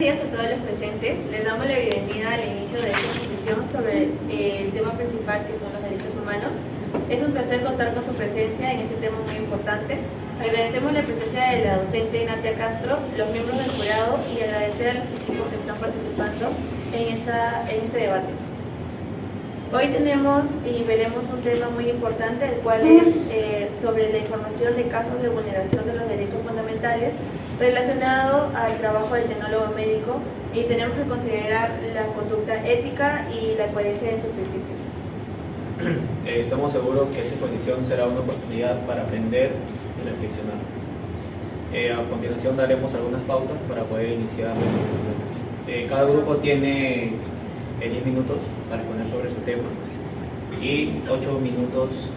días a todos los presentes. Les damos la bienvenida al inicio de esta exposición sobre el tema principal, que son los derechos humanos. Es un placer contar con su presencia en este tema muy importante. Agradecemos la presencia de la docente Natia Castro, los miembros del jurado y agradecer a los equipos que están participando en este debate. Hoy tenemos y veremos un tema muy importante, el cual es sobre la información de casos de vulneración de los derechos fundamentales relacionado al trabajo del tecnólogo médico, y tenemos que considerar la conducta ética y la coherencia en sus principios. Estamos seguros que esa exposición será una oportunidad para aprender y reflexionar. A continuación daremos algunas pautas para poder iniciar. Cada grupo tiene 10 minutos para exponer sobre su tema y 8 minutos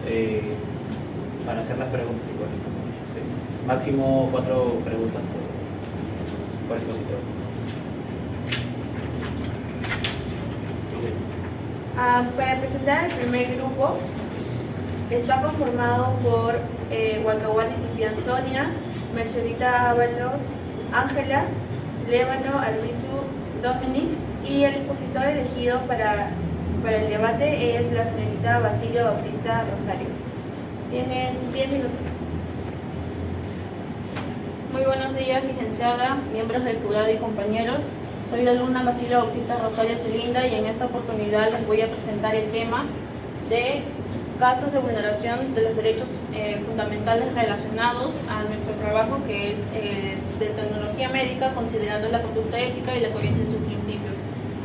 para hacer las preguntas iguales. Máximo 4 preguntas por expositor. Para presentar el primer grupo, está conformado por Huacahuani Tipian Sonia, Merchelita Ábalos, Ángela, Lévano Arbizu Dominic, y el expositor elegido para el debate es la señorita Basilio Bautista Rosario. Tienen 10 minutos. Muy buenos días, licenciada, miembros del jurado y compañeros. Soy la alumna Basilio Bautista Rosario Celinda y en esta oportunidad les voy a presentar el tema de casos de vulneración de los derechos fundamentales relacionados a nuestro trabajo, que es de tecnología médica, considerando la conducta ética y la coherencia en sus principios.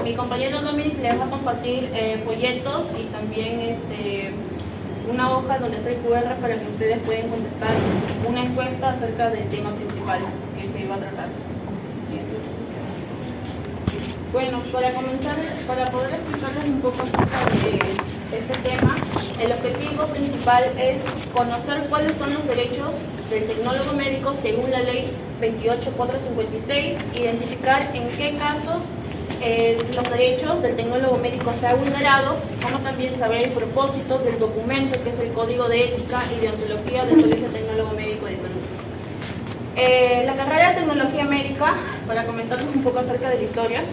Mi compañero Dominic les va a compartir folletos y también una hoja donde está el QR para que ustedes puedan contestar una encuesta acerca del tema principal que se va a tratar. Bueno, para comenzar, para poder explicarles un poco acerca de este tema, el objetivo principal es conocer cuáles son los derechos del tecnólogo médico según la ley 28456, identificar en qué casos los derechos del tecnólogo médico se han vulnerado, como también saber el propósito del documento, que es el Código de Ética y Deontología del Colegio Tecnólogo Médico de Perú. La carrera de tecnología médica, para comentarles un poco acerca de la historia,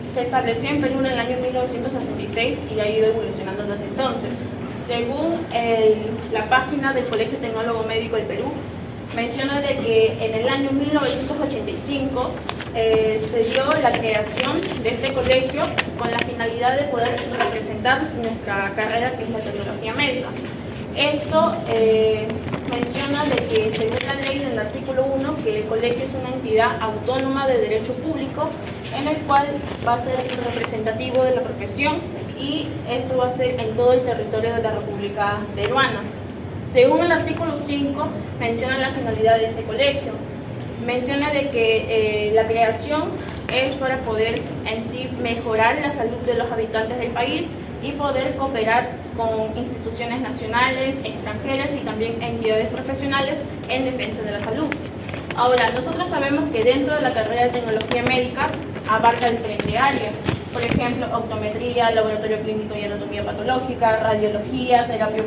se estableció en Perú en el año 1966 y ha ido evolucionando desde entonces. Según la página del Colegio Tecnólogo Médico del Perú, menciona de que en el año 1985 se dio la creación de este colegio con la finalidad de poder representar nuestra carrera, que es la tecnología médica. Esto menciona de que según la ley del artículo 1, que el colegio es una entidad autónoma de derecho público en el cual va a ser representativo de la profesión, y esto va a ser en todo el territorio de la República Peruana. Según el artículo 5, menciona la finalidad de este colegio. Menciona de que la creación es para poder en sí mejorar la salud de los habitantes del país y poder cooperar con instituciones nacionales, extranjeras y también entidades profesionales en defensa de la salud. Ahora, nosotros sabemos que dentro de la carrera de tecnología médica abarca diferentes áreas. Por ejemplo, optometría, laboratorio clínico y anatomía patológica, radiología, terapia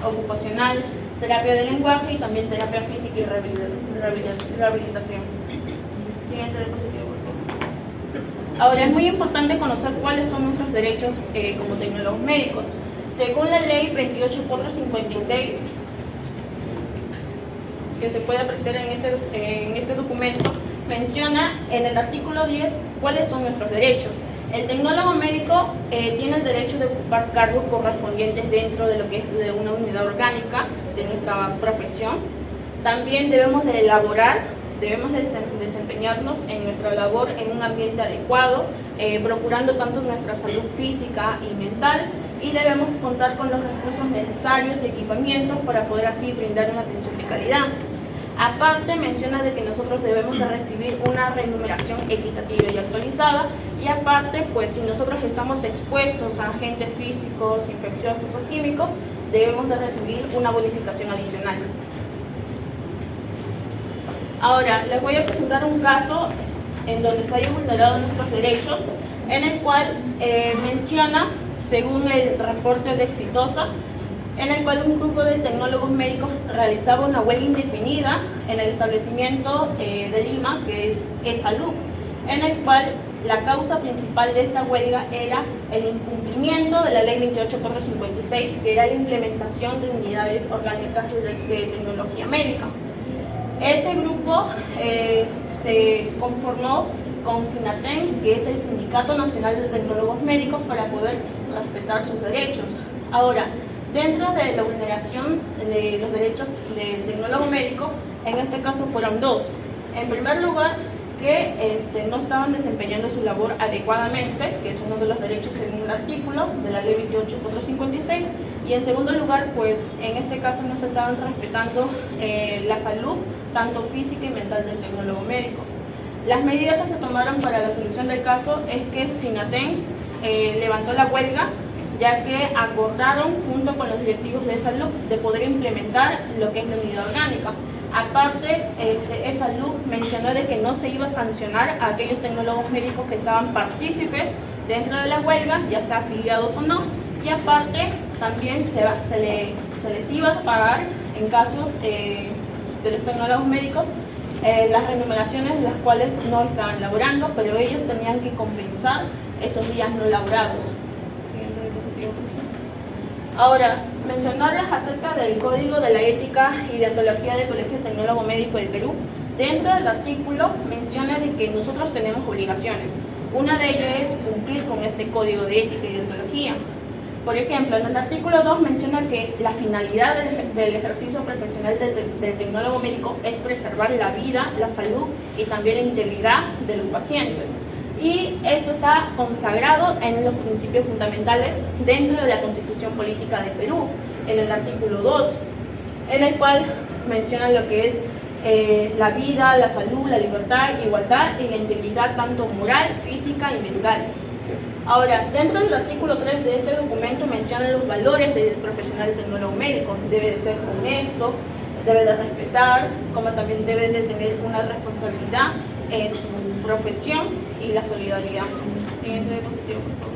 ocupacional, terapia del lenguaje y también terapia física y rehabilitación. Siguiente diapositiva, por favor. Ahora, es muy importante conocer cuáles son nuestros derechos como tecnólogos médicos. Según la ley 28456, que se puede apreciar en este documento, menciona en el artículo 10 cuáles son nuestros derechos. El tecnólogo médico tiene el derecho de ocupar cargos correspondientes dentro de lo que es de una unidad orgánica de nuestra profesión. También debemos de desempeñarnos en nuestra labor en un ambiente adecuado, procurando tanto nuestra salud física y mental, y debemos contar con los recursos necesarios y equipamientos para poder así brindar una atención de calidad. Aparte, menciona de que nosotros debemos de recibir una remuneración equitativa y actualizada, y aparte, pues si nosotros estamos expuestos a agentes físicos, infecciosos o químicos, debemos de recibir una bonificación adicional. Ahora, les voy a presentar un caso en donde se hayan vulnerado nuestros derechos, en el cual menciona, según el reporte de Exitosa, en el cual un grupo de tecnólogos médicos realizaba una huelga indefinida en el establecimiento de Lima, que es Salud. en el cual la causa principal de esta huelga era el incumplimiento de la ley 28456, que era la implementación de unidades orgánicas de tecnología médica. Este grupo se conformó con SINATENS, que es el Sindicato Nacional de Tecnólogos Médicos, para poder respetar sus derechos. Ahora, dentro de la vulneración de los derechos del tecnólogo médico, en este caso fueron dos. En primer lugar, que no estaban desempeñando su labor adecuadamente, que es uno de los derechos según el artículo de la ley 28456, y en segundo lugar, pues en este caso no se estaban respetando la salud, tanto física y mental del tecnólogo médico. Las medidas que se tomaron para la solución del caso es que SINATENS levantó la huelga, ya que acordaron junto con los directivos de salud de poder implementar lo que es la unidad orgánica. Aparte, salud mencionó de que no se iba a sancionar a aquellos tecnólogos médicos que estaban partícipes dentro de la huelga, ya sea afiliados o no, y aparte también se les iba a pagar en casos de los tecnólogos médicos las remuneraciones las cuales no estaban laborando, pero ellos tenían que compensar esos días no laborados. Siguiente diapositiva. Ahora, mencionarles acerca del Código de la Ética y Deontología del Colegio Tecnólogo Médico del Perú. Dentro del artículo menciona de que nosotros tenemos obligaciones. Una de ellas es cumplir con este Código de Ética y Deontología. Por ejemplo, en el artículo 2 menciona que la finalidad del ejercicio profesional del tecnólogo médico es preservar la vida, la salud y también la integridad de los pacientes. Y esto está consagrado en los principios fundamentales dentro de la Constitución Política de Perú, en el artículo 2, en el cual menciona lo que es la vida, la salud, la libertad, igualdad y la integridad tanto moral, física y mental. Ahora, dentro del artículo 3 de este documento menciona los valores del profesional tecnólogo médico. Debe de ser honesto, debe de respetar, como también debe de tener una responsabilidad en su profesión y la solidaridad. Siguiente diapositiva, por favor.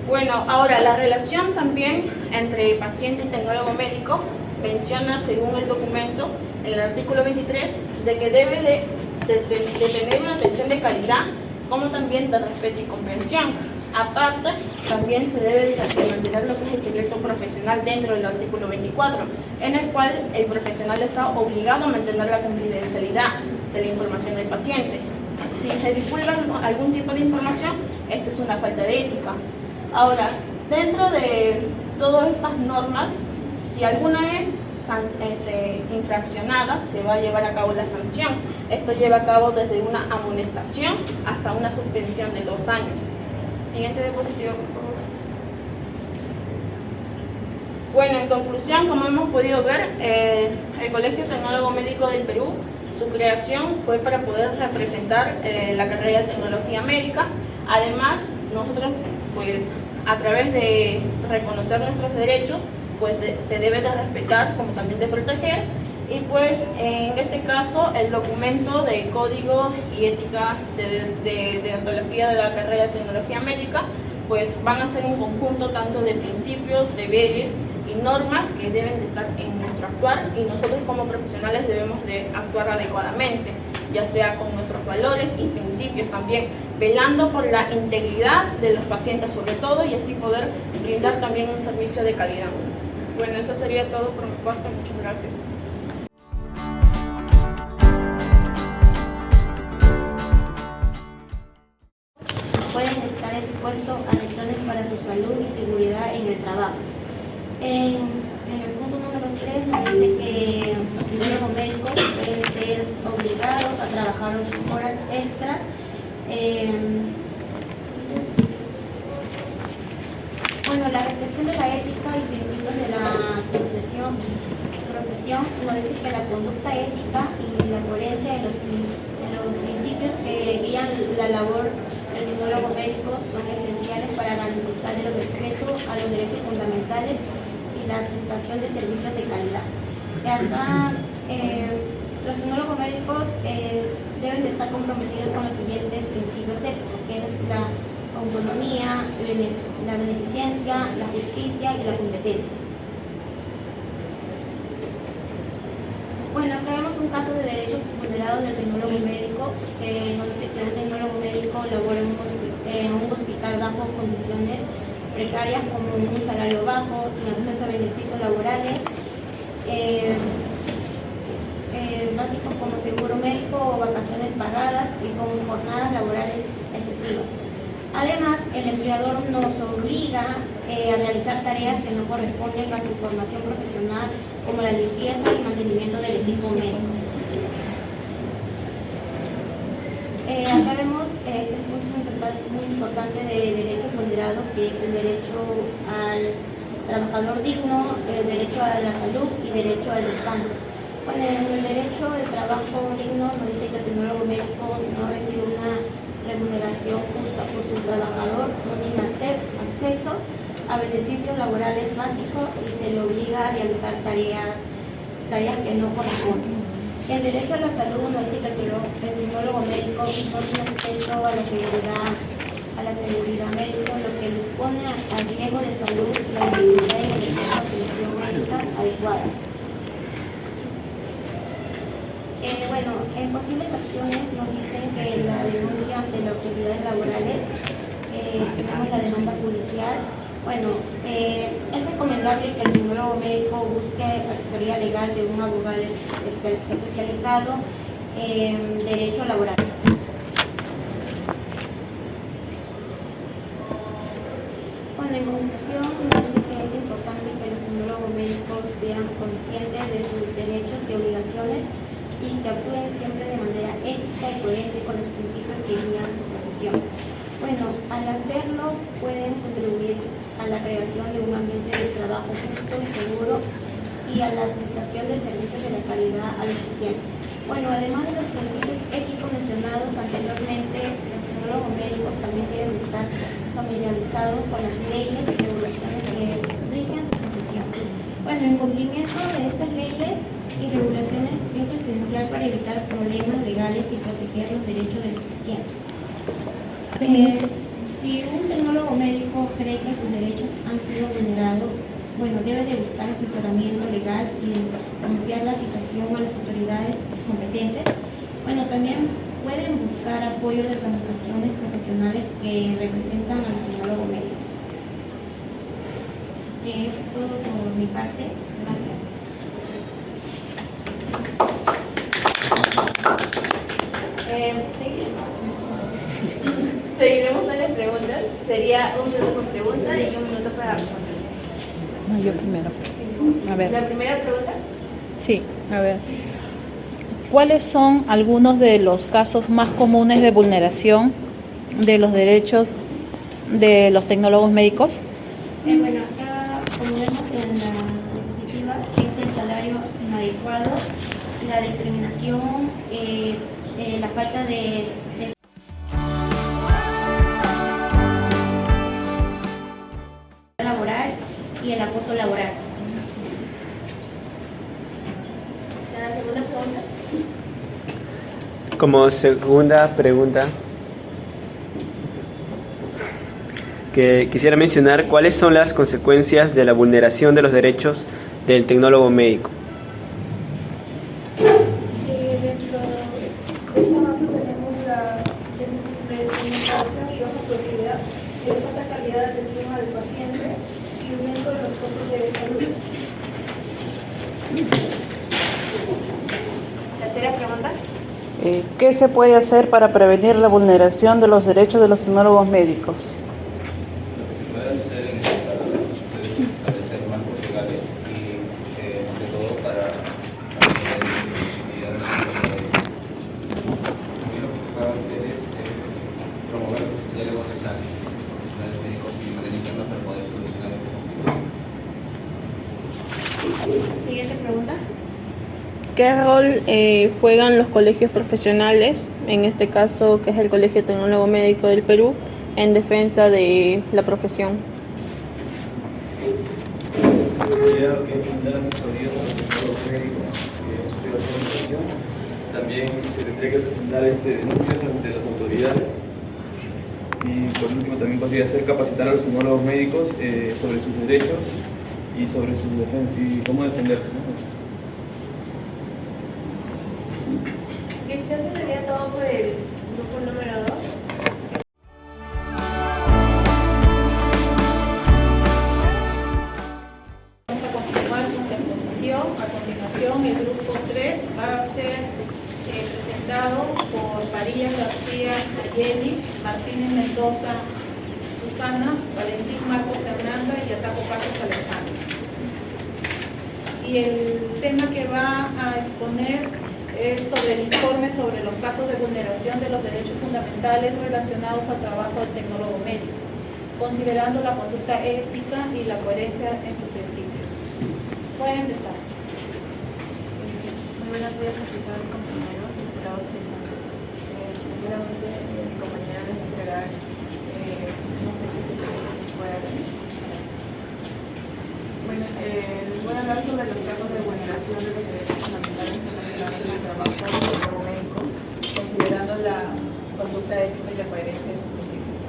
Bueno, ahora la relación también entre paciente y tecnólogo médico menciona, según el documento, en el artículo 23, de que debe de tener una atención de calidad, como también de respeto y comprensión. Aparte, también se debe de mantener lo que es el secreto profesional dentro del artículo 24, en el cual el profesional está obligado a mantener la confidencialidad de la información del paciente. Si se divulga algún tipo de información, esto es una falta de ética. Ahora, dentro de todas estas normas, si alguna es infraccionada, se va a llevar a cabo la sanción. Esto lleva a cabo desde una amonestación hasta una suspensión de 2 años. Siguiente diapositiva, por favor. Bueno, en conclusión, como hemos podido ver, el Colegio Tecnólogo Médico del Perú, su creación fue para poder representar la carrera de tecnología médica. Además, nosotros, pues, a través de reconocer nuestros derechos, pues se debe de respetar como también de proteger, y pues en este caso el documento de Código y Ética de Deontología de la carrera de Tecnología Médica pues van a ser un conjunto tanto de principios, deberes y normas que deben de estar en nuestro actuar, y nosotros como profesionales debemos de actuar adecuadamente, ya sea con nuestros valores y principios también, velando por la integridad de los pacientes sobre todo, y así poder brindar también un servicio de calidad. Bueno, eso sería todo por mi parte. Muchas gracias. Pueden estar expuestos a lesiones para su salud y seguridad en el trabajo. En el punto número 3 dice que los tecnólogos médicos pueden ser obligados a trabajar horas extras. Bueno, la reflexión de la ética y principios de la profesión nos dice que la conducta ética y la coherencia de los principios que guían la labor del tecnólogo médico son esenciales para garantizar el respeto a los derechos fundamentales y la prestación de servicios de calidad. Acá, los tecnólogos médicos deben de estar comprometidos con los siguientes principios éticos, que es la autonomía, la beneficencia, la justicia y la competencia. Bueno, acá vemos un caso de derechos vulnerados del tecnólogo médico, que nos dice que un tecnólogo médico labora en un hospital bajo condiciones precarias como un salario bajo, sin acceso a beneficios laborales, básicos como seguro médico o vacaciones pagadas y con jornadas laborales excesivas. Además, el empleador nos obliga a realizar tareas que no corresponden a su formación profesional, como la limpieza y mantenimiento del equipo médico. Acá vemos un punto muy importante de derechos vulnerados, que es el derecho al trabajador digno, el derecho a la salud y derecho al descanso. Bueno, en el derecho al trabajo digno nos dice que el tecnólogo médico no recibe una remuneración justa por su trabajador, no tiene acceso a beneficios laborales básicos y se le obliga a realizar tareas que no corresponden. El derecho a la salud nos dice que el tecnólogo médico no tiene acceso a la seguridad médica, lo que les pone al riesgo de salud y la dignidad en el acceso a atención médica adecuada. Bueno, en posibles acciones nos dicen que la denuncia ante las autoridades laborales, tenemos la demanda judicial. Bueno, es recomendable que el tecnólogo médico busque asesoría legal de un abogado especializado en derecho laboral. Bueno, en conclusión, nos dice que es importante que los tecnólogos médicos sean conscientes de sus derechos y obligaciones y que actúen siempre de manera ética y coherente con los principios que guían su profesión. Bueno, al hacerlo pueden contribuir a la creación de un ambiente de trabajo justo y seguro y a la prestación de servicios de la calidad a los pacientes. Bueno, además de los principios éticos mencionados anteriormente, los tecnólogos médicos también deben estar familiarizados con las leyes y regulaciones que rigen su profesión. Bueno, en cumplimiento de estas leyes y regulaciones es esencial para evitar problemas legales y proteger los derechos de los pacientes. Si un tecnólogo médico cree que sus derechos han sido vulnerados, bueno, debe de buscar asesoramiento legal y denunciar la situación a las autoridades competentes. Bueno, también pueden buscar apoyo de organizaciones profesionales que representan a los tecnólogos médicos. Eso es todo por mi parte. Gracias. Seguiremos con las preguntas. Sería 1 minuto por pregunta y 1 minuto para responder. No, yo primero. A ver. La primera pregunta. Sí, a ver. ¿Cuáles son algunos de los casos más comunes de vulneración de los derechos de los tecnólogos médicos? Bueno, acá, como vemos en la diapositiva, es el salario inadecuado, la discriminación, la falta de laboral y el acoso laboral. La segunda pregunta. Como segunda pregunta, que quisiera mencionar cuáles son las consecuencias de la vulneración de los derechos del tecnólogo médico. Dentro de esta base tenemos la delimitación y baja productividad, falta calidad de atención al paciente y aumento de los costos de salud. Tercera pregunta. ¿Qué se puede hacer para prevenir la vulneración de los derechos de los tecnólogos médicos? Lo que se puede hacer en este caso es establecer marcos legales y, ante todo, para mantener la dignidad de los médicos. También lo que se puede hacer es promover el diálogo necesario con los profesionales médicos y de manera interna para poder solucionar este conflicto. Siguiente pregunta. ¿Qué rol juegan los colegios profesionales, en este caso que es el Colegio Tecnólogo Médico del Perú, en defensa de la profesión? Lo que es brindar asesoría a los tecnólogos médicos que han sufrido alguna infracción. También se tendría que presentar denuncias ante las autoridades. Y por último también podría ser capacitar a los tecnólogos médicos sobre sus derechos y sobre sus defensas y cómo defenderse, ¿no? Martínez Mendoza Susana, Valentín Marco Fernanda y Ataco Carlos Alexandra. Y el tema que va a exponer es sobre el informe sobre los casos de vulneración de los derechos fundamentales relacionados al trabajo del tecnólogo médico, considerando la conducta ética y la coherencia en sus principios. Pueden empezar. Muy buenos días, profesores, compañeros, invitados presentes. Seguramente mi compañera les va a entregar unos poquitos que pueda hacer. Bueno, les voy a hablar sobre los casos de vulneración de los derechos fundamentales relacionados con el trabajo del tecnólogo médico, considerando la conducta ética y la coherencia de sus principios.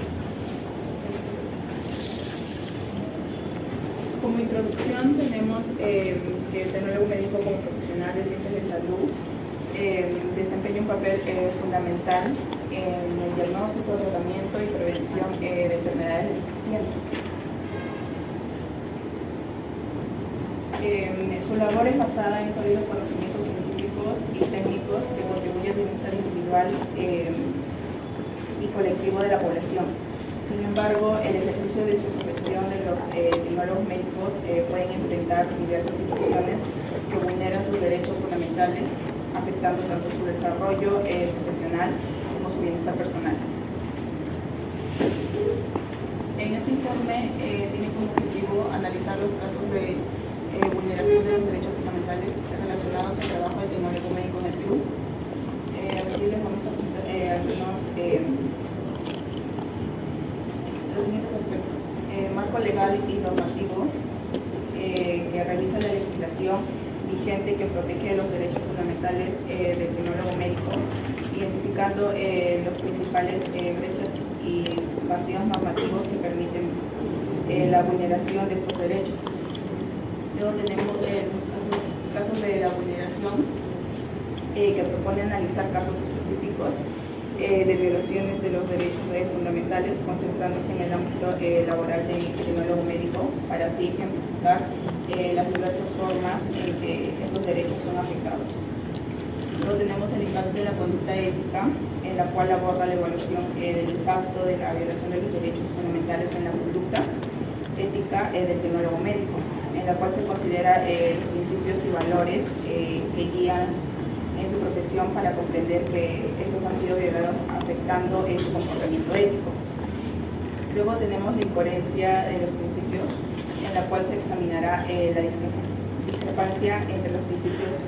Como introducción tenemos que el tecnólogo médico como profesional de ciencias de salud desempeña un papel fundamental en el diagnóstico, tratamiento y prevención de enfermedades de los pacientes. Su labor es basada en sólidos conocimientos científicos y técnicos que contribuyen al bienestar individual y colectivo de la población. Sin embargo, el ejercicio de su profesión de los tecnólogos médicos pueden enfrentar diversas situaciones que vulneran sus derechos fundamentales, afectando tanto su desarrollo profesional como su bienestar personal. En este informe tiene como objetivo analizar los casos de vulneración de los derechos fundamentales relacionados al trabajo del tecnólogo médico en el Perú. Aquí les vamos a contar algunos los siguientes aspectos. Marco legal y normativo que realiza la legislación vigente que protege los derechos fundamentales del tecnólogo médico, identificando los principales brechas y vacíos normativos que permiten la vulneración de estos derechos. Luego tenemos casos de la vulneración que propone analizar casos específicos de violaciones de los derechos fundamentales, concentrándose en el ámbito laboral del tecnólogo médico, para así ejemplificar las diversas formas en que estos derechos son afectados. Luego tenemos el impacto de la conducta ética, en la cual aborda la evaluación del impacto de la violación de los derechos fundamentales en la conducta ética del tecnólogo médico, en la cual se considera los principios y valores que guían en su profesión para comprender que estos han sido violados, afectando su comportamiento ético. Luego tenemos la incoherencia de los principios, en la cual se examinará la discrepancia entre los principios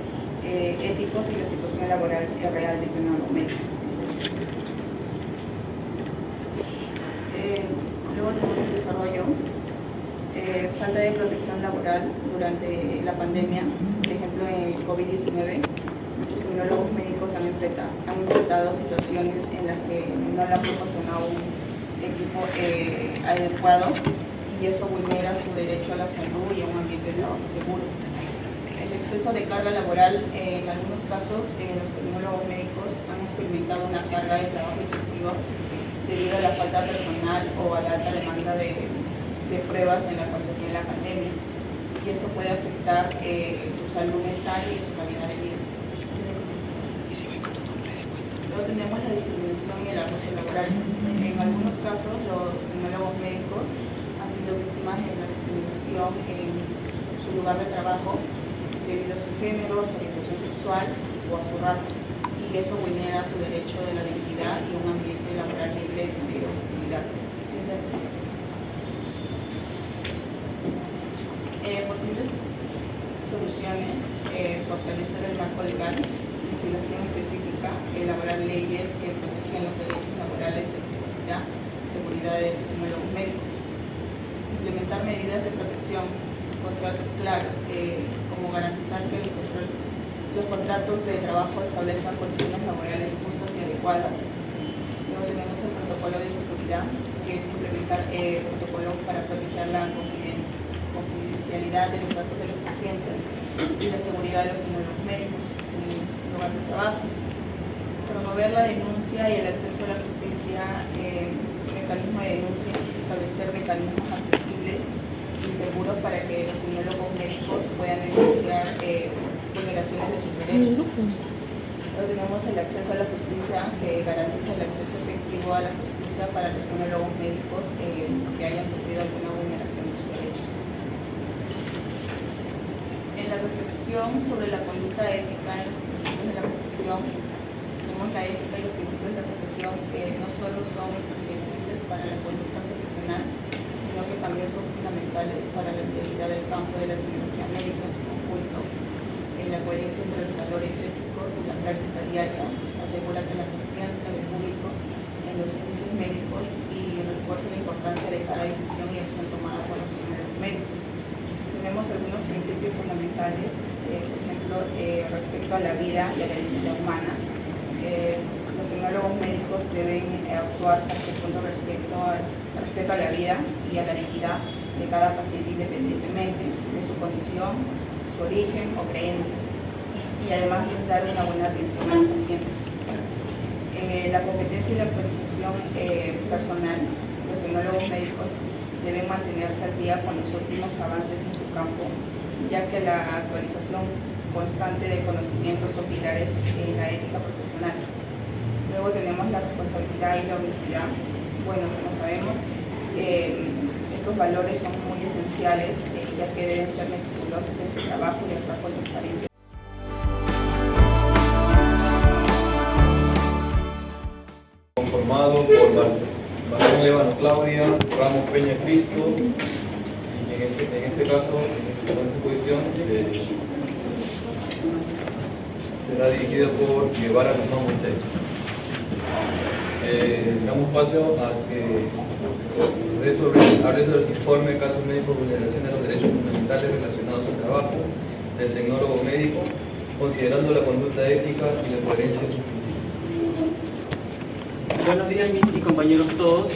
éticos y la situación laboral real del tecnólogo médico. Luego tenemos el desarrollo, falta de protección laboral durante la pandemia. Por ejemplo, en el COVID-19, muchos tecnólogos médicos han enfrentado situaciones en las que no le han proporcionado un equipo adecuado, y eso vulnera su derecho a la salud y a un ambiente de trabajo seguro. El exceso de carga laboral, en algunos casos, los tecnólogos médicos han experimentado una carga de trabajo excesiva debido a la falta de personal o a la alta demanda de pruebas en la cual se hacía la pandemia, y eso puede afectar su salud mental y su calidad de vida. Luego tenemos la discriminación y el acoso laboral. En algunos casos, los tecnólogos médicos han sido víctimas de la discriminación en su lugar de trabajo debido a su género, su orientación sexual o a su raza, y eso vulnera su derecho de la dignidad y un ambiente laboral libre de hostilidades. Posibles soluciones: fortalecer el marco legal, legislación específica, elaborar leyes que protegen los derechos laborales de privacidad y seguridad de los tecnólogos médicos, implementar medidas de protección, contratos claros, como garantizar que los contratos de trabajo establezcan condiciones laborales justas y adecuadas. Luego tenemos el protocolo de seguridad, que es implementar protocolos para proteger la confidencialidad de los datos de los pacientes y la seguridad de los tecnólogos médicos en el lugar de trabajo. Promover la denuncia y el acceso a la justicia, mecanismo de denuncia, establecer mecanismos accesibles y seguros para que los tecnólogos médicos puedan denunciar vulneraciones de sus derechos. Luego tenemos el acceso a la justicia, que garantiza el acceso efectivo a la justicia para los tecnólogos médicos que hayan sufrido alguna vulneración de sus derechos. En la reflexión sobre la conducta ética en los principios de la profesión, tenemos la ética y los principios de la profesión que no solo son directrices para la conducta profesional, sino que también son fundamentales para la integridad del campo de la tecnología médica en su conjunto. En la coherencia entre los valores éticos y la práctica diaria asegura que la confianza del público en los servicios médicos y refuerza la importancia de cada decisión y acción tomada por los tecnólogos médicos. Tenemos algunos principios fundamentales, por ejemplo, respecto a la vida y a la dignidad humana. Los tecnólogos médicos deben actuar con profundo respeto a la vida y a la dignidad de cada paciente independientemente de su condición, su origen o creencia, y además brindar una buena atención a los pacientes. La competencia y la actualización personal, los tecnólogos médicos deben mantenerse al día con los últimos avances en su campo, ya que la actualización constante de conocimientos son pilares en la ética profesional. Luego tenemos la responsabilidad y la honestidad. Bueno, como sabemos, estos valores son muy esenciales, ya que deben ser meticulosos en su trabajo y actuar con transparencia. Conformado por Barón Lébano Claudia, Ramos Peña Cristo, y en este caso, en esta posición, será dirigida por Guevara Guzmán Moisés. Damos paso a que hable sobre los informes de casos médicos de vulneración de los derechos fundamentales relacionados al trabajo del tecnólogo médico, considerando la conducta ética y la coherencia de sus principios. Buenos días, mis y compañeros todos.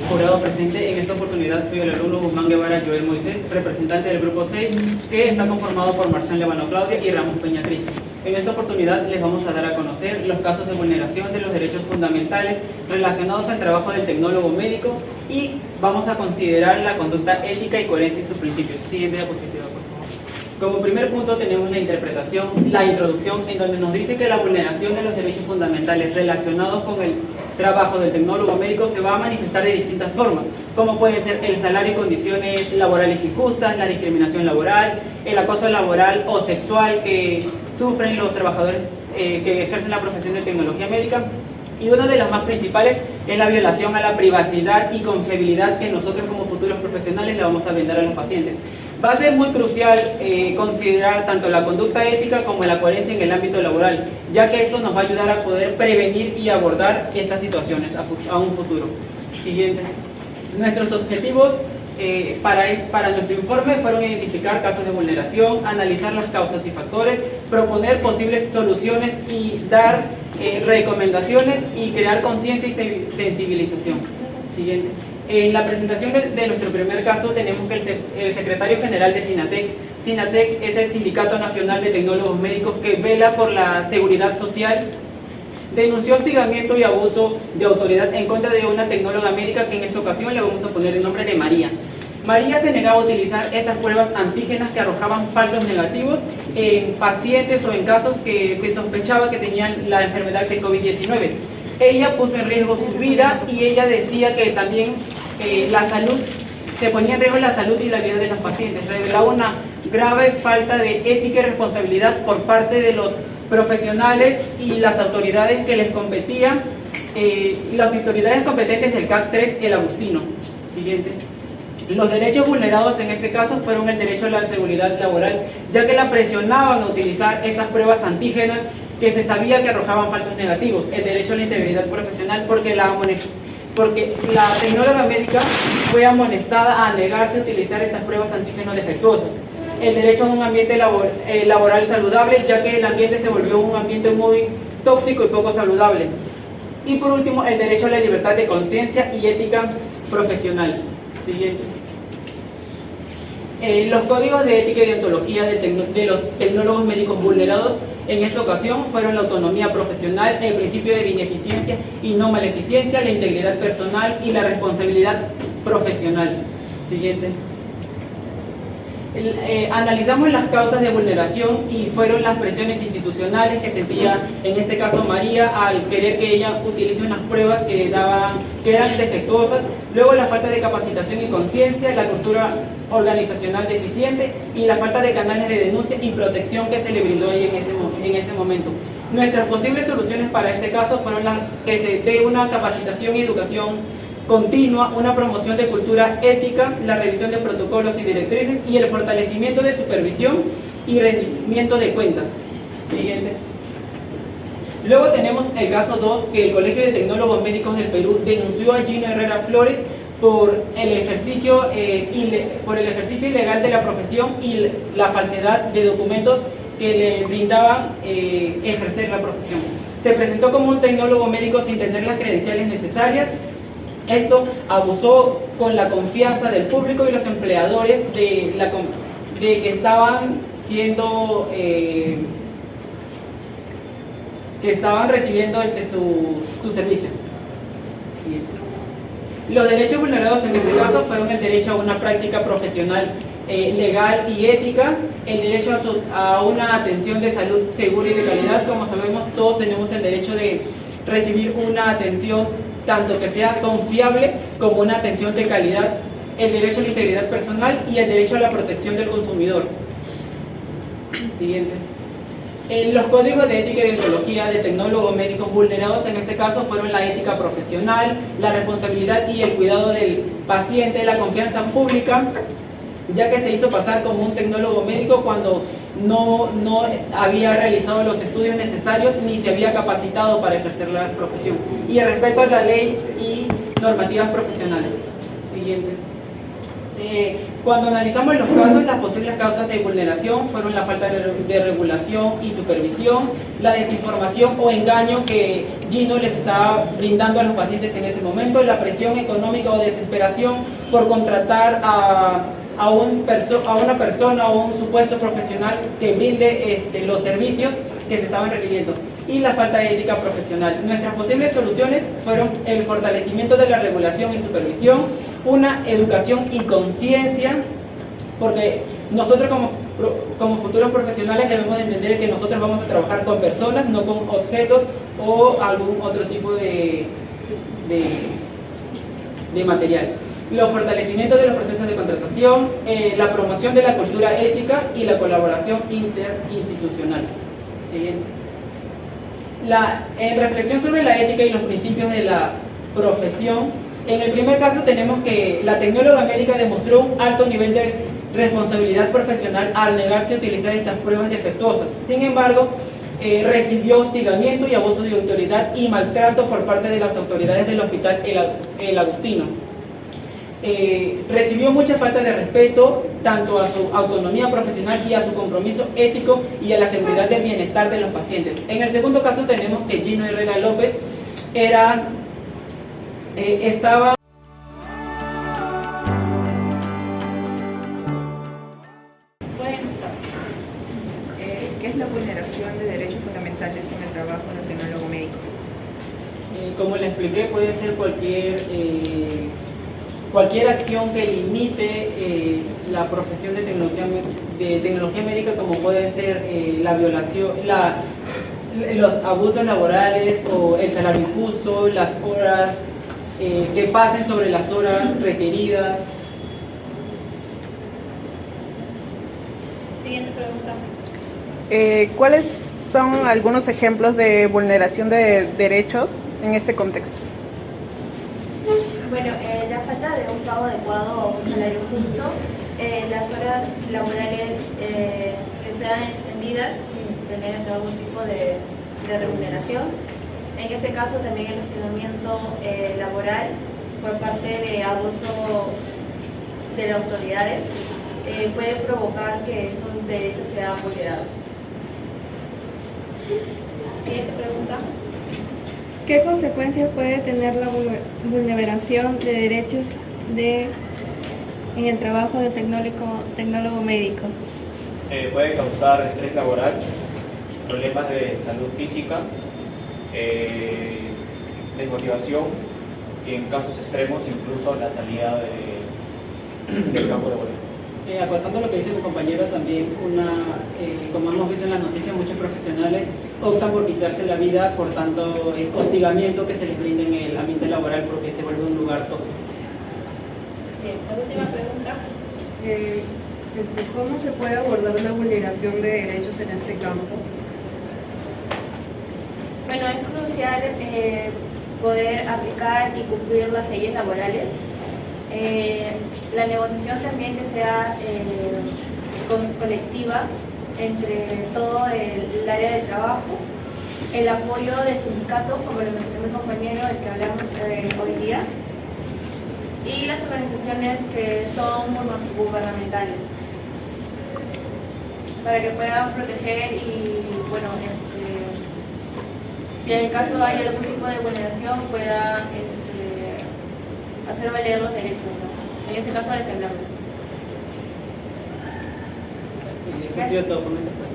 Jurado presente, en esta oportunidad soy el alumno Guzmán Guevara Joel Moisés, representante del grupo 6, que está conformado por Marcián Lébano Claudia y Ramos Peña Cristo. En esta oportunidad les vamos a dar a conocer los casos de vulneración de los derechos fundamentales relacionados al trabajo del tecnólogo médico y vamos a considerar la conducta ética y coherencia en sus principios. Siguiente diapositiva, por favor. Como primer punto tenemos la interpretación, la introducción, en donde nos dice que la vulneración de los derechos fundamentales relacionados con el trabajo del tecnólogo médico se va a manifestar de distintas formas, como puede ser el salario y condiciones laborales injustas, la discriminación laboral, el acoso laboral o sexual que sufren los trabajadores que ejercen la profesión de tecnología médica, y una de las más principales es la violación a la privacidad y confiabilidad que nosotros como futuros profesionales le vamos a brindar a los pacientes. Va a ser muy crucial considerar tanto la conducta ética como la coherencia en el ámbito laboral, ya que esto nos va a ayudar a poder prevenir y abordar estas situaciones a un futuro. Siguiente. Nuestros objetivos para nuestro informe fueron identificar casos de vulneración, analizar las causas y factores, proponer posibles soluciones y dar recomendaciones y crear conciencia y sensibilización. Siguiente. En la presentación de nuestro primer caso tenemos que el secretario general de SINATEX. SINATEX es el Sindicato Nacional de Tecnólogos Médicos que vela por la seguridad social. Denunció hostigamiento y abuso de autoridad en contra de una tecnóloga médica que en esta ocasión le vamos a poner el nombre de María. María se negaba a utilizar estas pruebas antígenas que arrojaban falsos negativos en pacientes o en casos que se sospechaba que tenían la enfermedad de COVID-19. Ella puso en riesgo su vida y ella decía que también la salud, se ponía en riesgo la salud y la vida de los pacientes. Revelaba una grave falta de ética y responsabilidad por parte de los profesionales y las autoridades que les competían, las autoridades competentes del CAC 3, el Agustino. Siguiente. Los derechos vulnerados en este caso fueron el derecho a la seguridad laboral, ya que la presionaban a utilizar estas pruebas antígenas que se sabía que arrojaban falsos negativos, el derecho a la integridad profesional porque la tecnóloga médica fue amonestada a negarse a utilizar estas pruebas antígenos defectuosas, el derecho a un ambiente laboral saludable, ya que el ambiente se volvió un ambiente muy tóxico y poco saludable, y por último el derecho a la libertad de conciencia y ética profesional. Siguiente. Los códigos de ética y deontología de los tecnólogos médicos vulnerados en esta ocasión fueron la autonomía profesional, el principio de beneficencia y no maleficencia, la integridad personal y la responsabilidad profesional. Siguiente. Analizamos las causas de vulneración y fueron las presiones institucionales que sentía, en este caso María, al querer que ella utilice unas pruebas que eran defectuosas, luego la falta de capacitación y conciencia, la cultura organizacional deficiente y la falta de canales de denuncia y protección que se le brindó ahí en ese momento. Nuestras posibles soluciones para este caso fueron que se dé una capacitación y educación continua, una promoción de cultura ética, la revisión de protocolos y directrices y el fortalecimiento de supervisión y rendimiento de cuentas. Siguiente. Luego tenemos el caso 2, que el Colegio de Tecnólogos Médicos del Perú denunció a Gino Herrera Flores por el ejercicio ilegal de la profesión y la falsedad de documentos que le brindaban ejercer la profesión. Se presentó como un tecnólogo médico sin tener las credenciales necesarias. Esto abusó con la confianza del público y los empleadores de que estaban recibiendo sus servicios. Los derechos vulnerados en este caso fueron el derecho a una práctica profesional legal y ética, el derecho a una atención de salud segura y de calidad. Como sabemos, todos tenemos el derecho de recibir una atención tanto que sea confiable como una atención de calidad, el derecho a la integridad personal y el derecho a la protección del consumidor. Siguiente. Los códigos de ética y deontología de tecnólogos médicos vulnerados en este caso fueron la ética profesional, la responsabilidad y el cuidado del paciente, la confianza pública, ya que se hizo pasar como un tecnólogo médico cuando no había realizado los estudios necesarios ni se había capacitado para ejercer la profesión, y el respeto a la ley y normativas profesionales. Siguiente. Cuando analizamos los casos, las posibles causas de vulneración fueron la falta de regulación y supervisión, la desinformación o engaño que Gino les estaba brindando a los pacientes en ese momento, la presión económica o desesperación por contratar a una persona o un supuesto profesional que brinde los servicios que se estaban requiriendo, y la falta de ética profesional. Nuestras posibles soluciones fueron el fortalecimiento de la regulación y supervisión, una educación y conciencia, porque nosotros como futuros profesionales debemos de entender que nosotros vamos a trabajar con personas, no con objetos o algún otro tipo de material. Los fortalecimientos de los procesos de contratación, la promoción de la cultura ética y la colaboración interinstitucional. Siguiente. En reflexión sobre la ética y los principios de la profesión, en el primer caso tenemos que la tecnóloga médica demostró un alto nivel de responsabilidad profesional al negarse a utilizar estas pruebas defectuosas. Sin embargo, recibió hostigamiento y abuso de autoridad y maltrato por parte de las autoridades del hospital El Agustino. Recibió mucha falta de respeto tanto a su autonomía profesional y a su compromiso ético y a la seguridad del bienestar de los pacientes. En el segundo caso tenemos que Gino Herrera López estaba ¿Qué es la vulneración de derechos fundamentales en el trabajo del tecnólogo médico? Como le expliqué, puede ser cualquier acción que limite la profesión de tecnología médica, como puede ser la violación, los abusos laborales o el salario injusto, las horas que pasen sobre las horas requeridas. Siguiente pregunta. ¿Cuáles son algunos ejemplos de vulneración de derechos en este contexto? Bueno, la falta de un pago adecuado o un salario justo, las horas laborales que sean extendidas sin tener algún tipo de remuneración. En este caso también el hostigamiento laboral por parte de abuso de las autoridades puede provocar que esos derechos sean vulnerados. Siguiente pregunta. ¿Qué consecuencias puede tener la vulneración de derechos en el trabajo del tecnólogo médico? Puede causar estrés laboral, problemas de salud física, desmotivación y en casos extremos incluso la salida del campo laboral. acotando lo que dice mi compañero, también como hemos visto en las noticias, muchos profesionales optan por quitarse la vida por tanto hostigamiento que se les brinda en el ambiente laboral porque se vuelve un lugar tóxico. Bien, la última pregunta. ¿Cómo se puede abordar la vulneración de derechos en este campo? Bueno, es crucial poder aplicar y cumplir las leyes laborales. La negociación también que sea colectiva entre todo el área de trabajo, el apoyo de sindicatos, como lo mencionó mi compañero, del que hablamos hoy día, y las organizaciones que son gubernamentales, para que puedan proteger y, bueno, si en el caso hay algún tipo de vulneración, puedan hacer valer los derechos, ¿no? En este caso defenderlos. Eso ha sido todo por mi parte.